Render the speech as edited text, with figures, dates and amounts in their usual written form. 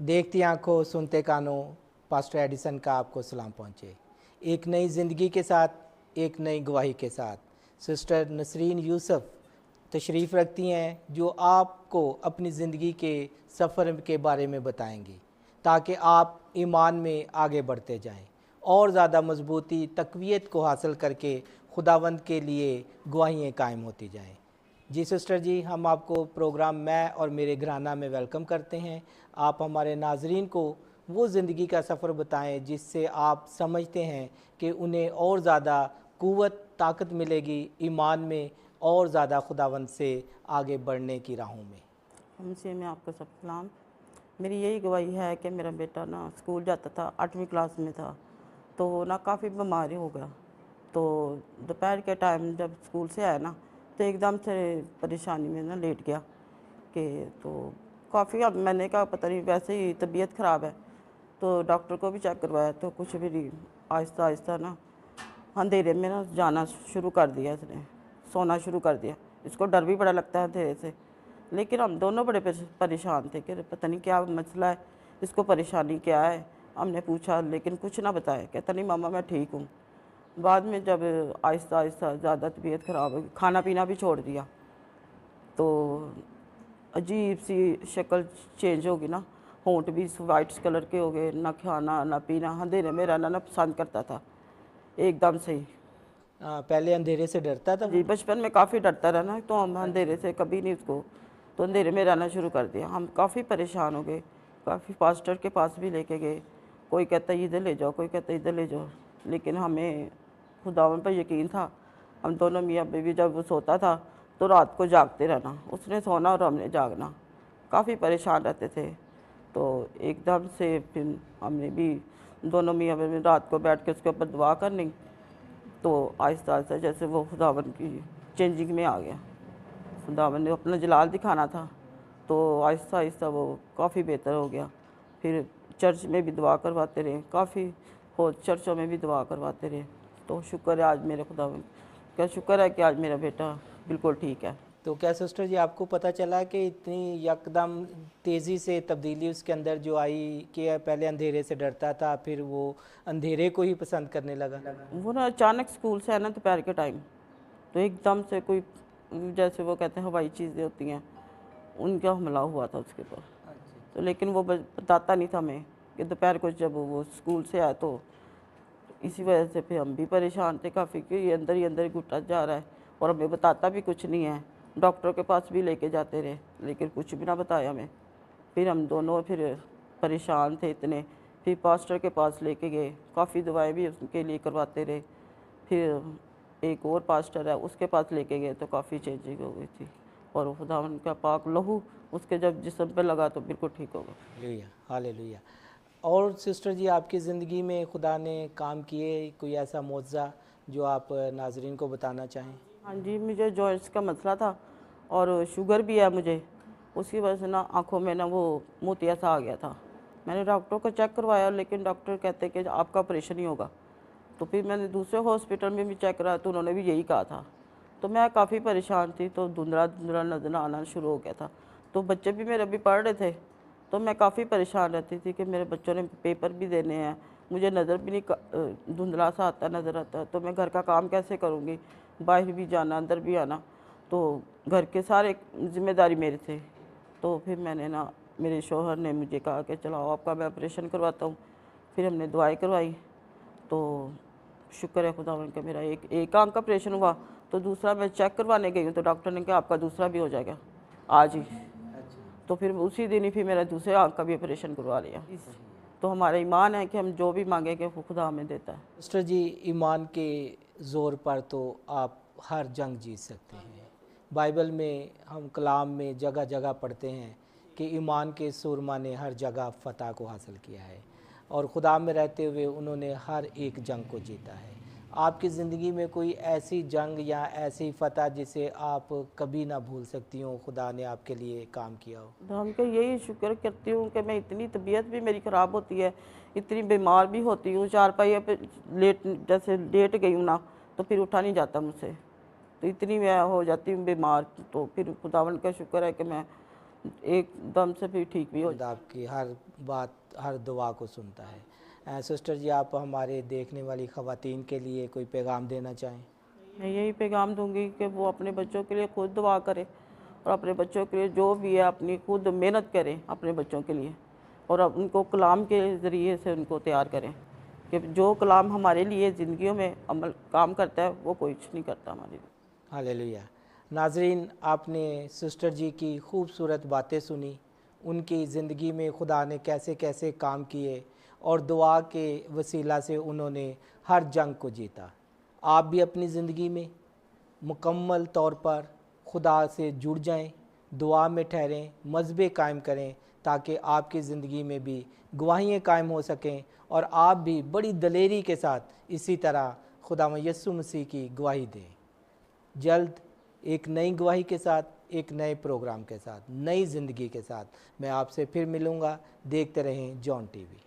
देखती आंखों सुनते कानों, पास्टर एडिसन का आपको सलाम पहुँचे। एक नई ज़िंदगी के साथ, एक नई गवाही के साथ सिस्टर नसरीन यूसुफ तशरीफ़ रखती हैं, जो आपको अपनी ज़िंदगी के सफ़र के बारे में बताएंगी, ताकि आप ईमान में आगे बढ़ते जाएं और ज़्यादा मजबूती तक़वियत को हासिल करके खुदावंद के लिए गवाहियाँ कायम होती जाएं। जी सिस्टर जी, हम आपको प्रोग्राम मैं और मेरे घराना में वेलकम करते हैं। आप हमारे नाजरीन को वो ज़िंदगी का सफ़र बताएं जिससे आप समझते हैं कि उन्हें और ज़्यादा क़ुव्वत ताकत मिलेगी ईमान में और ज़्यादा खुदावंद से आगे बढ़ने की राहों में। हमसे मैं आपको सब सलाम। मेरी यही गवाही है कि मेरा बेटा ना स्कूल जाता था, 8वीं क्लास में था, तो वो ना काफ़ी बीमार हो गया। तो दोपहर के टाइम जब स्कूल से आया ना, तो एकदम से परेशानी में ना लेट गया कि तो काफ़ी, अब मैंने कहा पता नहीं वैसे ही तबीयत ख़राब है, तो डॉक्टर को भी चेक करवाया तो कुछ भी नहीं। आहिस्ता आहिस्ता ना अंधेरे में ना जाना शुरू कर दिया, इसने सोना शुरू कर दिया। इसको डर भी बड़ा लगता है अंधेरे से, लेकिन हम दोनों बड़े परेशान थे कि पता नहीं क्या मसला है, इसको परेशानी क्या है। हमने पूछा लेकिन कुछ ना बताया, कहता नहीं मामा मैं ठीक हूँ। बाद में जब आहिस्ता आहिस्ता ज़्यादा तबीयत ख़राब हो गई, खाना पीना भी छोड़ दिया, तो अजीब सी शक्ल चेंज हो गई ना, होंठ भी वाइट कलर के हो गए, ना खाना ना पीना, अंधेरे में रहना ना पसंद करता था एकदम से ही। पहले अंधेरे से डरता था जी वो? बचपन में काफ़ी डरता रहा ना, तो हम अंधेरे से कभी नहीं उसको, तो अंधेरे में रहना शुरू कर दिया। हम काफ़ी परेशान हो गए, काफ़ी पास्टर के पास भी लेके गए, कोई कहता इधर ले जाओ, कोई कहता इधर ले जाओ, लेकिन हमें खुदावन पर यकीन था। हम दोनों मियाँ बीवी जब वो सोता था तो रात को जागते रहना, उसने सोना और हमने जागना, काफ़ी परेशान रहते थे। तो एकदम से फिर हमने भी दोनों मियाँ बीवी रात को बैठ के उसके ऊपर दुआ करनी, तो आहिस्ता आहिस्ता जैसे वो खुदावन की चेंजिंग में आ गया। खुदावन ने अपना जलाल दिखाना था, तो आहिस्ता आहिस्ता वो काफ़ी बेहतर हो गया। फिर चर्च में भी दुआ करवाते रहे, काफ़ी हो चर्चों में भी दुआ करवाते रहे। तो शुक्र है आज मेरे खुदावन का, शुक्र है कि आज मेरा बेटा बिल्कुल ठीक है। तो क्या सिस्टर जी आपको पता चला कि इतनी यकदम तेज़ी से तब्दीली उसके अंदर जो आई कि पहले अंधेरे से डरता था, फिर वो अंधेरे को ही पसंद करने लगा? वो ना अचानक स्कूल से है ना दोपहर के टाइम, तो एकदम से कोई, जैसे वो कहते हैं हवाई चीज़ें होती हैं, उनका हमला हुआ था उसके ऊपर। तो लेकिन वो बताता नहीं था हमें कि दोपहर को जब वो स्कूल से आया, तो इसी वजह से फिर हम भी परेशान थे काफ़ी कि ये अंदर ही अंदर घुटता जा रहा है और हमें बताता भी कुछ नहीं है। डॉक्टर के पास भी लेके जाते रहे, लेकिन कुछ भी ना बताया हमें। फिर हम दोनों फिर परेशान थे इतने, फिर पास्टर के पास लेके गए, काफ़ी दवाएं भी उसके लिए करवाते रहे। फिर एक और पास्टर है उसके पास लेके गए, तो काफ़ी चेंजिंग हो गई थी, और खुदावन का पाक लहू उसके जब जिस्म पे लगा तो बिल्कुल ठीक हो गया। Hallelujah, hallelujah. और सिस्टर जी आपकी ज़िंदगी में खुदा ने काम किए कोई ऐसा मौजज़ा जो आप नाजरीन को बताना चाहें? हाँ जी, मुझे जॉइंट्स का मसला था और शुगर भी है मुझे, उसकी वजह से ना आँखों में ना वो मोतिया सा आ गया था। मैंने डॉक्टर को चेक करवाया, लेकिन डॉक्टर कहते कि आपका ऑपरेशन ही होगा। तो फिर मैंने दूसरे हॉस्पिटल में भी चेक कराया, तो उन्होंने भी यही कहा था। तो मैं काफ़ी परेशान थी, तो धुंधला धुंधला नजर आना शुरू हो गया था। तो बच्चे भी मेरे अभी पढ़ रहे थे, तो मैं काफ़ी परेशान रहती थी कि मेरे बच्चों ने पेपर भी देने हैं, मुझे नज़र भी नहीं धुंधला सा आता नज़र आता है, तो मैं घर का काम कैसे करूँगी, बाहर भी जाना अंदर भी आना, तो घर के सारे जिम्मेदारी मेरे थे। तो फिर मैंने ना, मेरे शौहर ने मुझे कहा कि चलाओ आपका मैं ऑपरेशन करवाता हूँ। फिर हमने दवाई करवाई, तो शुक्र है खुदावन का, मेरा एक आंख का ऑपरेशन हुआ, तो दूसरा मैं चेक करवाने गई हूँ, तो डॉक्टर ने कहा आपका दूसरा भी हो जाएगा आज ही। तो फिर उसी दिन ही फिर मेरा दूसरे आंख का भी ऑपरेशन करवा लिया। तो हमारा ईमान है कि हम जो भी मांगेंगे वो खुदा हमें देता है। सिस्टर जी ईमान के ज़ोर पर तो आप हर जंग जीत सकते हैं। बाइबल में हम कलाम में जगह जगह पढ़ते हैं कि ईमान के सूरमा ने हर जगह फ़तह को हासिल किया है और खुदा में रहते हुए उन्होंने हर एक जंग को जीता है। आपकी ज़िंदगी में कोई ऐसी जंग या ऐसी फ़तह जिसे आप कभी ना भूल सकती हो, खुदा ने आपके लिए काम किया हो? तो हम क्या यही शुक्र करती हूँ कि मैं, इतनी तबीयत भी मेरी ख़राब होती है, इतनी बीमार भी होती हूँ, चारपाई पे लेट जैसे लेट गई हूँ ना, तो फिर उठा नहीं जाता मुझसे, तो इतनी मैं हो जाती हूँ बीमार। तो फिर खुदावन का शुक्र है कि मैं एकदम से भी ठीक भी हो खुदा आपकी हर बात, हर दुआ को सुनता है। सिस्टर जी, आप हमारे देखने वाली ख़वातीन के लिए कोई पैगाम देना चाहें? मैं यही पैगाम दूंगी कि वो अपने बच्चों के लिए खुद दुआ करें और अपने बच्चों के लिए जो भी है अपनी खुद मेहनत करें अपने बच्चों के लिए, और अब उनको कलाम के ज़रिए से उनको तैयार करें कि जो कलाम हमारे लिए ज़िंदगियों में अमल काम करता है वो कोई कुछ नहीं करता हमारे लिए। हालेलुया। नाज़रीन, आपने सिस्टर जी की खूबसूरत बातें सुनी, उनकी ज़िंदगी में खुदा ने कैसे कैसे काम किए और दुआ के वसीला से उन्होंने हर जंग को जीता। आप भी अपनी ज़िंदगी में मुकम्मल तौर पर खुदा से जुड़ जाएं, दुआ में ठहरें, मज़हबे कायम करें, ताकि आपकी ज़िंदगी में भी गवाहियाँ कायम हो सकें और आप भी बड़ी दलेरी के साथ इसी तरह खुदा यीशु मसीह की गवाही दें। जल्द एक नई गवाही के साथ, एक नए प्रोग्राम के साथ, नई ज़िंदगी के साथ मैं आपसे फिर मिलूँगा। देखते रहें जॉन टीवी।